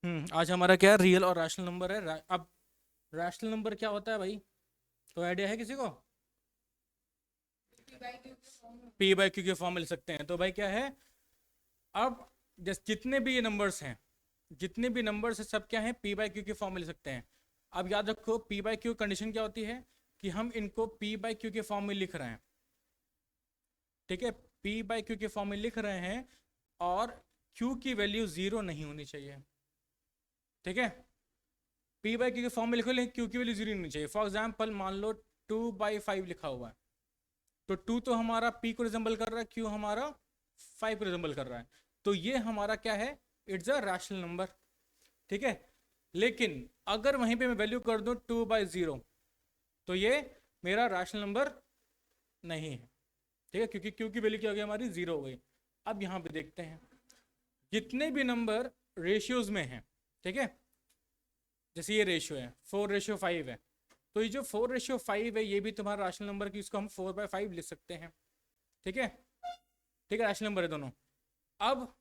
आज हमारा क्या रियल और रैशनल नंबर है। अब रैशनल नंबर क्या होता है भाई, कोई आइडिया है किसी को? पी बाई क्यू के फॉर्म मिल सकते हैं। तो भाई क्या है, अब जितने भी ये नंबर्स हैं, जितने भी नंबर्स हैं सब क्या है, पी बाई क्यू के फॉर्म मिल सकते हैं। अब याद रखो पी बाई क्यू कंडीशन क्या होती है कि हम इनको पी बाई क्यू के फॉर्म में लिख रहे हैं। ठीक है, पी बाई क्यू के फॉर्म में लिख रहे हैं और क्यू की वैल्यू जीरो नहीं होनी चाहिए। ठीक है, पी बाई क्यू के फॉर्म में लिखो लेकिन क्यू की वैल्यू जीरो नहीं होनी चाहिए। फॉर एग्जाम्पल मान लो 2/5 लिखा हुआ है, तो 2 तो हमारा पी को रिजेंबल कर रहा है, क्यू हमारा 5 को रिजेंबल कर रहा है, तो ये हमारा क्या है, इट्स अ रैशनल नंबर। ठीक है, लेकिन अगर वहीं पे मैं वैल्यू कर दूं 2/0 तो ये मेरा रैशनल नंबर नहीं है। ठीक है, क्योंकि क्यू की वैल्यू क्या हो गई हमारी, जीरो हो गई। अब यहां पे देखते हैं जितने भी नंबर रेशियोज में हैं, ठीक है, जैसे ये रेशियो है 4:5 है, तो ये जो 4:5 है ये भी तुम्हारा रैशनल नंबर की, इसको हम 4/5 लिख सकते हैं। ठीक है, ठीक है, रैशनल नंबर है दोनों। अब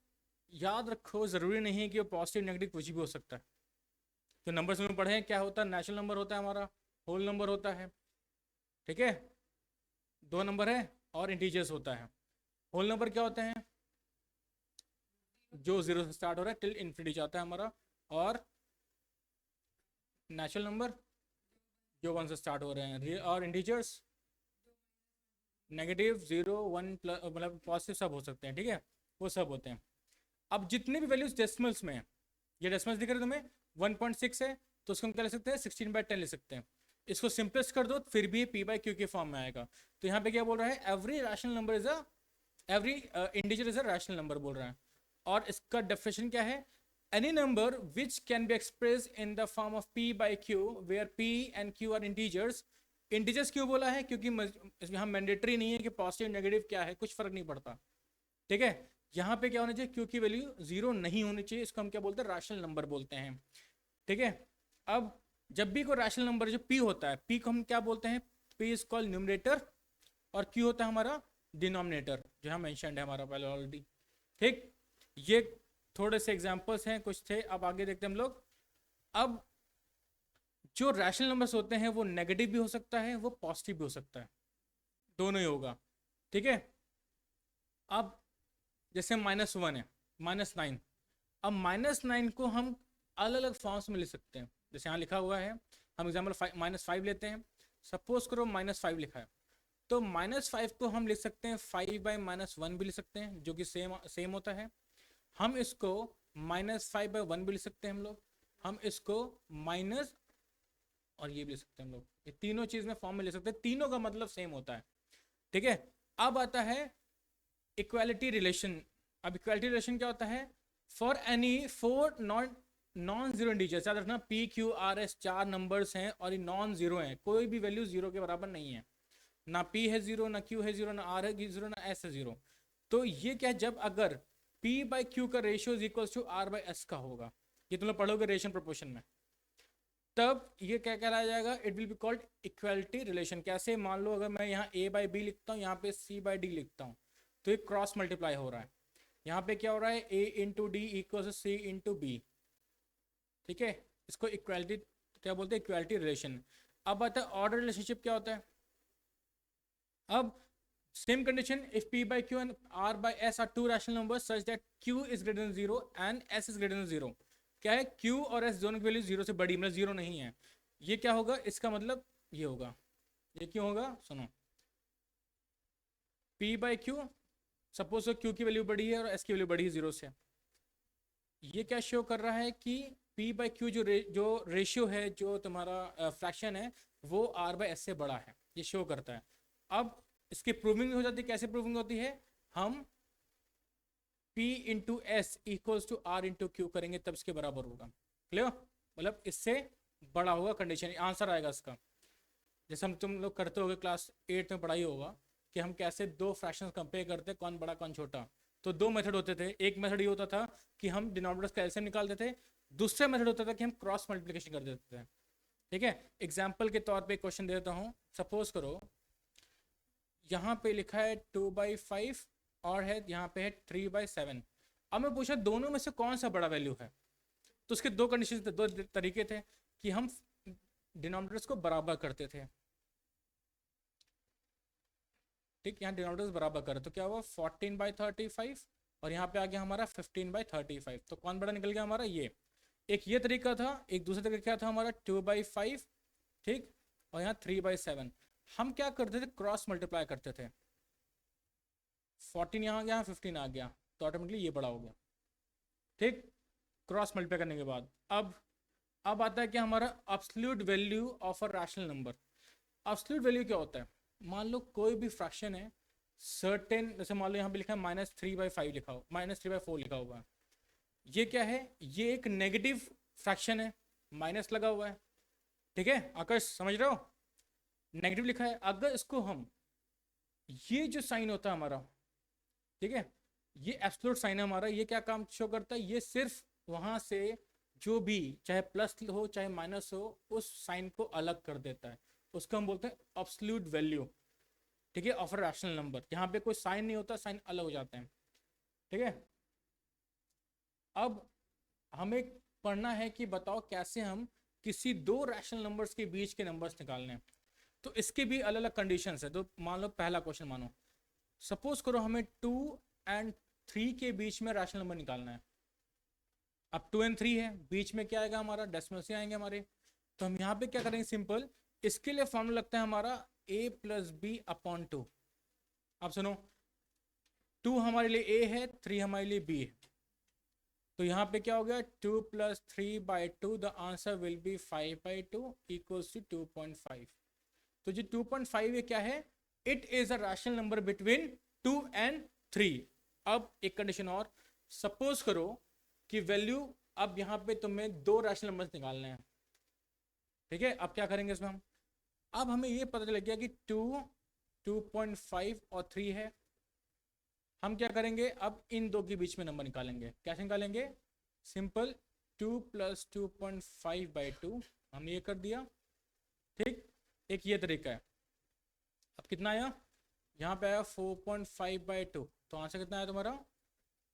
याद रखो जरूरी नहीं है कि वो पॉजिटिव नेगेटिव कुछ भी हो सकता है। जो नंबर में पढ़े हैं क्या होता है, नेचुरल नंबर होता है हमारा, होल नंबर होता है। ठीक है, दो नंबर है और इंटीजर्स होता है। होल नंबर क्या होते हैं, जो जीरो से स्टार्ट हो रहा है टिल इन्फिनिटी जाता है हमारा, और नेचुरल नंबर जो वन से स्टार्ट हो रहे हैं, और integers negative, zero, one, plus, मतलब पॉजिटिव सब हो सकते हैं। ठीक है, वो सब होते हैं। अब जितने भी वैल्यूज डेसिमल्स में है, ये डेसिमल्स दिख रहे हैं तुम्हें, 1.6 है तो उसको हम क्या लिख सकते हैं, 16/10 लिख सकते हैं। इसको सिंपलेस्ट कर दो फिर भी पी बाई क्यू के फॉर्म में आएगा। तो यहाँ पे क्या बोल रहा है, every rational number is a, every integer is a rational number बोल रहा है। और इसका डेफिनेशन क्या है, any number which can be express in the form of p by q where p and q are integers. Integers क्यों बोला है, क्योंकि यहाँ मैंडेटरी नहीं है कि पॉजिटिव नेगेटिव क्या है, कुछ फर्क नहीं पड़ता। ठीक है, यहाँ पे क्या होना चाहिए, क्यू की वैल्यू जीरो नहीं होनी चाहिए, इसको हम क्या बोलते हैं, रैशनल नंबर बोलते हैं। ठीक है, अब जब भी कोई रैशनल नंबर जो पी होता है, पी को हम क्या बोलते हैं, पी इज कॉल्ड न्यूमरेटर, और क्यू होता है हमारा डिनोमिनेटर, जो हम मेंशन्ड है हमारा पहले ऑलरेडी। ठीक, ये थोड़े से एग्जांपल्स हैं, कुछ थे, अब आगे देखते हैं हम लोग। अब जो रैशनल नंबर्स होते हैं वो नेगेटिव भी हो सकता है, वो पॉजिटिव भी हो सकता है, दोनों ही होगा। ठीक है, अब जैसे -1 है, -9, अब -9 को हम अलग अलग फॉर्म्स में लिख सकते हैं। जैसे यहाँ लिखा हुआ है, हम एग्जाम्पल -5 लेते हैं। सपोज करो -5 लिखा है, तो -5 को हम लिख सकते हैं 5/-1 भी लिख सकते हैं, जो कि सेम सेम होता है। हम इसको -5/1 भी लिख सकते हैं हम लोग, हम इसको माइनस, और ये भी लिख सकते हैं हम लोग, ये तीनों चीज में फॉर्म में लिख सकते हैं, तीनों का मतलब सेम होता है। ठीक है, अब आता है इक्वालिटी रिलेशन। अब इक्वालिटी रिलेशन क्या होता है, for any four non non zero integers, याद रखना पी क्यू आर एस चार नंबर्स हैं और ये नॉन जीरो हैं, कोई भी वैल्यू जीरो के बराबर नहीं है, ना पी है जीरो, ना क्यू है जीरो, ना आर है जीरो, ना एस है जीरो। तो ये क्या है, जब अगर पी बाई क्यू का ratio is equal to r by s का होगा, ये तुम लोग पढ़ोगे रेशियो प्रोपोर्शन में, तब ये क्या कहलाया जाएगा, it will be called equality relation. कैसे, मान लो अगर मैं यहाँ ए बाई बी लिखता हूँ, यहाँ पे सी बाई डी लिखता हूँ, तो ये क्रॉस मल्टीप्लाई हो रहा है। यहाँ पे क्या हो रहा है, A into D equal C into B. ठीक है, इसको इक्वालिटी क्या बोलते हैं, इक्वालिटी रिलेशन। अब आता है ऑर्डर रिलेशनशिप क्या होता है। अब same condition, if p by q and r by s are two rational numbers such that q is greater than 0 and s is greater than 0, क्या है, q और s दोनों की वैल्यू जीरो से बड़ी, मतलब जीरो नहीं है, ये क्या होगा, इसका मतलब ये होगा, ये क्यों होगा, सुनो, p by q, suppose q की वैल्यू बड़ी है और s की वैल्यू बड़ी है जीरो से, ये क्या शो कर रहा है कि p by q जो रेशियो है, जो तुम्हारा फ्रैक्शन है, वो r by s से बड़ा है, ये शो करता है। अब इसकी प्रूविंग हो जाती है, कैसे प्रूविंग होती है, हम P into s equals to r into q करेंगे तब इसके बराबर होगा। क्लियर, मतलब इससे बड़ा होगा कंडीशन, आंसर आएगा इसका। जैसे हम तुम लोग करते होगे क्लास 8 में पढ़ाई होगा कि हम कैसे दो फ्रैक्शंस कंपेयर करते, कौन बड़ा कौन छोटा। तो दो मेथड होते थे, एक मेथड ये होता था कि हम डिनोमिनेटर्स का एलसीएम निकालते थे, दूसरा मेथड होता था कि हम क्रॉस मल्टीप्लिकेशन कर देते थे। ठीक है, एग्जाम्पल के तौर पे क्वेश्चन दे देता हूँ। सपोज करो यहाँ पे लिखा है 2/5 और है यहाँ पे है 3/7। अब मैं पूछा दोनों में से कौन सा बड़ा वैल्यू है, तो उसके दो कंडीशन थे, दो तरीके थे कि हम डिनोमिनेटर्स को बराबर करते थे। ठीक, यहाँ डिनोमिनेटर्स बराबर करें तो क्या हुआ 14/35 और यहाँ पे आ गया हमारा 15/35। तो कौन बड़ा निकल गया हमारा, ये एक ये तरीका था। एक दूसरा तरीका क्या था हमारा 2/5, ठीक, और यहाँ 3/7। हम क्या करते थे, क्रॉस मल्टीप्लाई करते थे। 14 यहाँ आ गया, 15 आ गया, तो ऑटोमेटिकली ये बड़ा हो गया। ठीक, क्रॉस मल्टीप्लाई करने के बाद अब आता है कि हमारा absolute value of a rational number. Absolute value क्या होता है, मान लो कोई भी फ्रैक्शन है सर्टेन, जैसे मान लो यहाँ पे लिखा है -3/5 लिखा हो, -3/4 लिखा हुआ है। ये क्या है, ये एक नेगेटिव फ्रैक्शन है, माइनस लगा हुआ है। ठीक है आकाश, समझ रहे हो, नेगेटिव लिखा है। अगर इसको हम, ये जो साइन होता है हमारा, ठीक है, ये एब्सोल्यूट साइन है हमारा, ये क्या काम शो करता है, ये सिर्फ वहां से जो भी चाहे प्लस हो चाहे माइनस हो उस साइन को अलग कर देता है, उसको हम बोलते हैं एब्सोल्यूट वैल्यू। ठीक है, ऑफ अ रैशनल नंबर, यहाँ पे कोई साइन नहीं होता, साइन अलग हो जाते हैं। ठीक है, अब हमें पढ़ना है कि बताओ कैसे हम किसी दो रैशनल नंबर्स के बीच के नंबर्स निकालने हैं। तो इसके भी अलग अलग कंडीशंस है। तो मान लो पहला क्वेश्चन मानो, सपोज करो हमें 2 और 3 के बीच में रैशनल नंबर निकालना है। अब 2 और 3 है, बीच में क्या आएगा हमारा, डेसिमल से आएंगे हमारे। तो हम यहाँ पे क्या करेंगे, सिंपल, इसके लिए फॉर्मूला लगता है हमारा a+b/2। अब सुनो, 2 हमारे लिए a है, 3 हमारे लिए b है। तो यहाँ पे क्या हो गया, 2 + 3/2, द आंसर विल बी 5/2 = 2.5। तो जो 2.5 ये क्या है, it is a rational number between 2 और 3। अब एक कंडीशन और, सपोज करो कि वैल्यू, अब यहाँ पे तुम्हें दो रैशनल नंबर्स निकालने हैं। ठीक है, अब क्या करेंगे इसमें हम, अब हमें ये पता चल गया कि 2, 2.5 और 3 है। हम क्या करेंगे, अब इन दो के बीच में नंबर निकालेंगे। कैसे निकालेंगे, सिंपल, 2 + 2.5/2 हमने ये कर दिया। ठीक, एक ये तरीका है। अब कितना आया, यहाँ पे आया 4.5/2, तो आंसर कितना आया तुम्हारा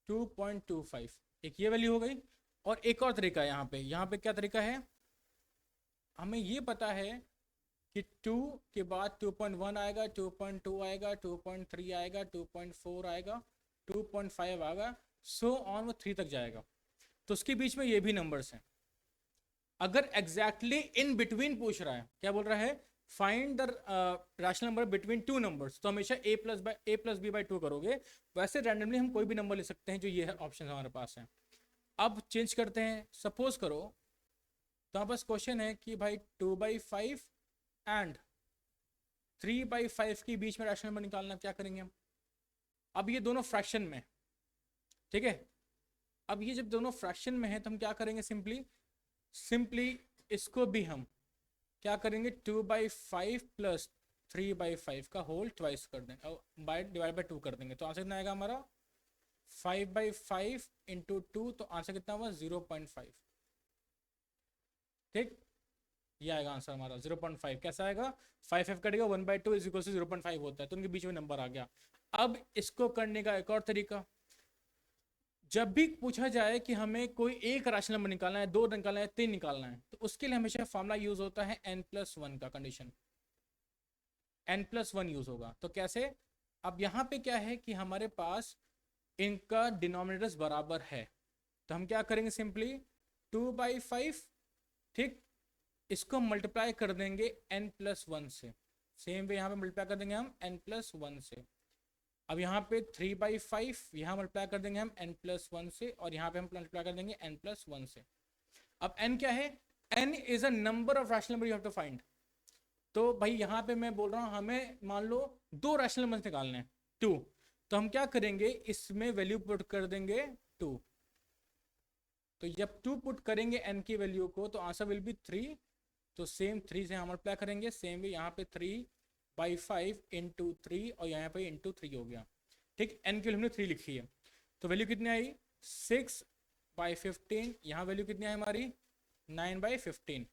2.25। एक ये वैल्यू हो गई। और एक और तरीका है यहाँ पे क्या तरीका है, हमें ये पता है कि 2 के बाद 2.1 आएगा, 2.2 आएगा, 2.3 आएगा, 2.4 आएगा, 2.5 आएगा, सो ऑन वो 3 तक जाएगा। तो उसके बीच में ये भी नंबर्स हैं। अगर एग्जैक्टली इन बिटवीन पूछ रहा है, क्या बोल रहा है, find the rational number between two numbers, तो हमेशा a+b/2 करोगे। वैसे रैंडमली हम कोई भी नंबर ले सकते हैं, जो ये है ऑप्शन हमारे पास है। अब चेंज करते हैं, सपोज करो, तो हमारे पास क्वेश्चन है कि भाई 2/5 एंड 3/5 के बीच में रैशनल नंबर निकालना, क्या करेंगे हम। अब ये दोनों फ्रैक्शन में, ठीक है, अब ये जब दोनों फ्रैक्शन में है तो हम क्या करेंगे, सिंपली इसको भी हम क्या करेंगे, 2/5 + 3/5 का होल ट्वाइस कर देंगे, डिवाइड बाई 2 कर देंगे। तो आंसर कितना आएगा हमारा 5/5 × 2, तो आंसर कितना हुआ 0.5। ठीक, ये आएगा आंसर हमारा 0.5। कैसा आएगा, 5 कटेगा, 1/2 = 0.5 होता है, तो उनके बीच में नंबर आ गया। अब इसको करने का एक और तरीका, जब भी पूछा जाए कि हमें कोई एक रैशनल नंबर निकालना है, दो निकालना है, 3 निकालना है, तो उसके लिए हमेशा फॉर्मूला यूज होता है n+1 का। कंडीशन n+1 यूज होगा। तो कैसे, अब यहाँ पे क्या है कि हमारे पास इनका डिनोमिनेटर्स बराबर है, तो हम क्या करेंगे, सिंपली 2/5, ठीक, इसको मल्टीप्लाई कर देंगे n+1 से। सेम वे यहाँ पे मल्टीप्लाई कर देंगे हम n+1 से। अब यहाँ पे 3/5 यहाँ मल्टीप्लाई कर देंगे हम n+1 से, और यहाँ पे हम मल्टीप्लाई कर देंगे n+1 से। अब n क्या है, n is a number of rational number you have to find. तो भाई यहाँ पे मैं बोल रहा हूँ, हमें मान लो दो रैशनल नंबर निकालने हैं, 2, तो हम क्या करेंगे, इसमें वैल्यू पुट कर देंगे 2। तो जब 2 पुट करेंगे n की वैल्यू को, तो आंसर विल बी 3। तो सेम 3 से हम मल्टीप्लाई करेंगे, सेम भी यहाँ पे 3/5 × 3, और यहाँ पे × 3 हो गया। ठीक, n की हमने 3 लिखी है, तो वैल्यू कितनी आई 6/15। यहाँ वैल्यू कितनी आई हमारी 9/15।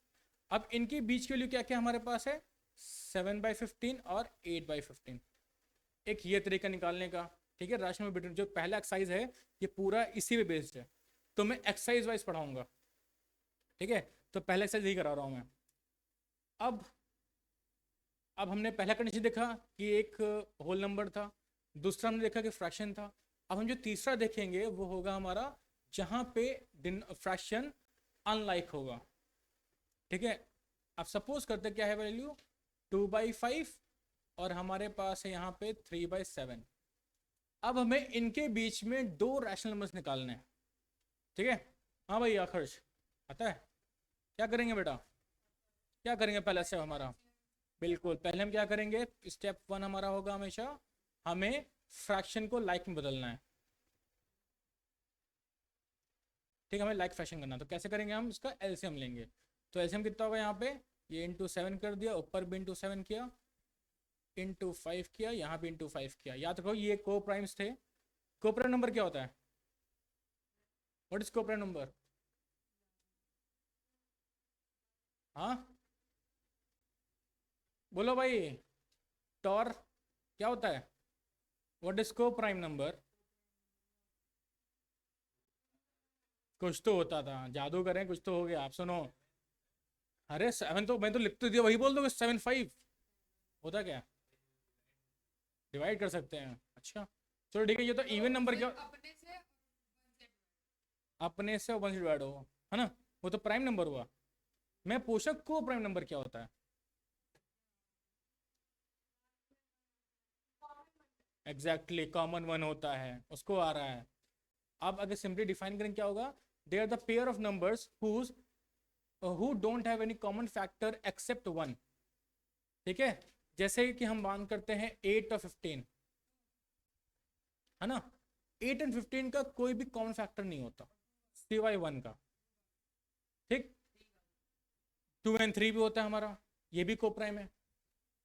अब इनके बीच की वैल्यू क्या क्या हमारे पास है, 7/15 और 8/15। एक ये तरीका निकालने का। ठीक है, रैशनल बिटवीन, जो पहला एक्सरसाइज है ये पूरा इसी पे बेस्ड है, तो मैं एक्सरसाइज वाइज पढ़ाऊंगा। ठीक है, तो पहले एक्सरसाइज यही करा रहा हूँ मैं। अब अब हमने पहला कंडीशन देखा कि एक होल नंबर था, दूसरा हमने देखा कि फ्रैक्शन था। अब हम जो तीसरा देखेंगे वो होगा हमारा जहाँ पे फ्रैक्शन अनलाइक होगा। ठीक है, अब सपोज करते क्या है वैल्यू 2/5 और हमारे पास है यहाँ पे 3/7। अब हमें इनके बीच में दो रैशनल नंबर्स निकालने हैं। ठीक है, हाँ भाई आखर्ष आता है, क्या करेंगे बेटा, क्या करेंगे पहला स्टेप हमारा? बिल्कुल, पहले हम क्या करेंगे, स्टेप 1 हमारा होगा हमेशा हमें फ्रैक्शन को लाइक में बदलना है। ठीक है, हमें लाइक फ्रैक्शन करना है, तो कैसे करेंगे हम इसका एलसीएम लेंगे। तो एलसीएम कितना होगा यहाँ पे, ये इंटू 7 कर दिया, ऊपर भी इंटू 7 किया, इंटू 5 किया, यहाँ भी इंटू 5 किया। याद रखो ये को प्राइम्स थे। को प्राइम नंबर क्या होता है, व्हाट इज को प्राइम नंबर? हाँ बोलो भाई, टॉर क्या होता है, व्हाट इज को प्राइम नंबर? कुछ तो होता था, जादू करें, कुछ तो हो गया। आप सुनो, अरे 7 तो मैं तो लिख तो दिया, वही बोल दो 7/5 होता क्या, डिवाइड कर सकते हैं। अच्छा चलो ठीक है, ये तो इवन नंबर क्या, अपने से 1 से डिवाइड हो, है ना, वो तो प्राइम नंबर हुआ। मैं पूछा को प्राइम नंबर क्या होता है? एग्जैक्टली कॉमन वन होता है, उसको आ रहा है। अब अगर सिंपली डिफाइन करें क्या होगा, they are the pair of numbers whose who don't have any common factor except 1। ठीक है, जैसे कि हम बात करते हैं 8 और 15, है ना, 8 एंड 15 का कोई भी कॉमन फैक्टर नहीं होता सिवाय 1 का। ठीक, 2 एंड 3 भी होता है हमारा, ये भी को प्राइम है,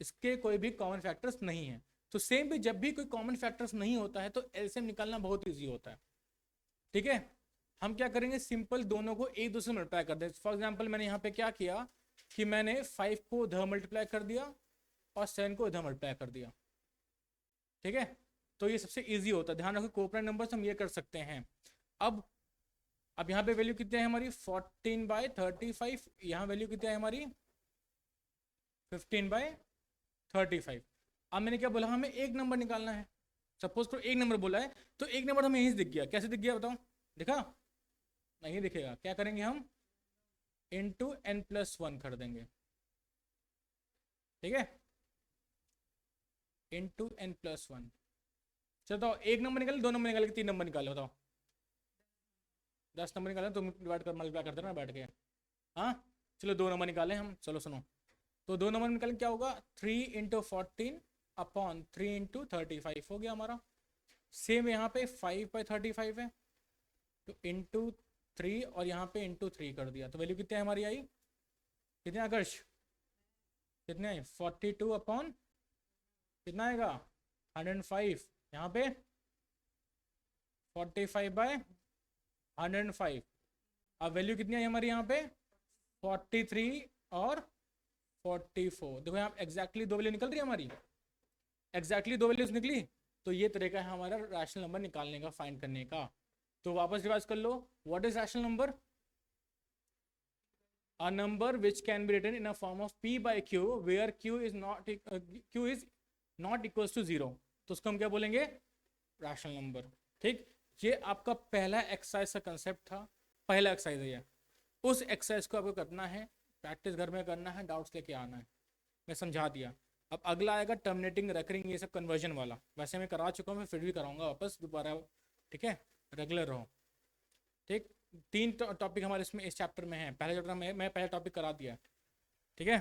इसके कोई भी कॉमन फैक्टर्स नहीं है। तो सेम भी जब भी कोई कॉमन फैक्टर्स नहीं होता है तो एलसीएम निकालना बहुत ईजी होता है। ठीक है, हम क्या करेंगे, सिंपल दोनों को एक दूसरे से मल्टीप्लाई कर दें। फॉर एग्जांपल मैंने यहाँ पे क्या किया कि मैंने 5 को इधर मल्टीप्लाई कर दिया और 7 को इधर मल्टीप्लाई कर दिया। ठीक है, तो ये सबसे इजी होता है, ध्यान रखो कोप्राइम नंबर्स हम ये कर सकते हैं। अब यहाँ पे वैल्यू कितनी है हमारी 14/35, यहाँ वैल्यू कितनी है हमारी 15/35। अब मैंने क्या बोला, हमें एक नंबर निकालना है। सपोज करो एक नंबर बोला है, तो एक नंबर हमें यहीं से दिख गया। कैसे दिख गया बताओ, दिखा? नहीं दिखेगा, क्या करेंगे हम इंटू n+1 कर देंगे। ठीक है, इंटू n+1। चलो बताओ, एक नंबर निकाले, दो नंबर निकाले, 3 नंबर निकाले, बताओ? 10 नंबर निकाले, तुम डिवाइड कर मल्टीप्लाई करते ना बैठ के। हाँ चलो 2 नंबर निकाले हम, चलो सुनो, तो 2 नंबर निकाले क्या होगा 3 × 14/3 × 35 हो गया हमारा। सेम यहाँ पे 5/35 है, तो इंटू 3 और यहाँ पे इंटू 3 कर दिया, तो वैल्यू कितनी हमारी आई, कितने आकर्ष, कितने आई 42 कितना आएगा 105, यहाँ पे 45/105। अब वैल्यू कितनी आई हमारी यहाँ पे 43 और 44। देखो यहाँ एग्जैक्टली दो वैल्यू निकल रही है हमारी, एग्जैक्टली दो वैल्यूज निकली। तो ये तरीका है हमारा रैशनल नंबर निकालने का, फाइंड करने का। तो वापस रिवाइज कर लो, what is rational number, a number which can be written in a form of p/q where q is not equals to 0, तो उसको हम क्या बोलेंगे, रैशनल नंबर। ठीक, ये आपका पहला एक्सरसाइज का कंसेप्ट था, पहला एक्सरसाइज है ये। उस एक्सरसाइज को आपको करना है, प्रैक्टिस घर में करना है, डाउट्स लेके आना है, मैं समझा दिया। अब अगला आएगा टर्मिनेटिंग, रेकरिंग, ये सब कन्वर्जन वाला। वैसे मैं करा चुका हूँ, मैं फिर भी कराऊंगा वापस दोबारा। ठीक है, रेगुलर रहो। ठीक, 3 टॉपिक हमारे इसमें इस चैप्टर में है, पहले चैप्टर में मैं पहला टॉपिक करा दिया। ठीक है।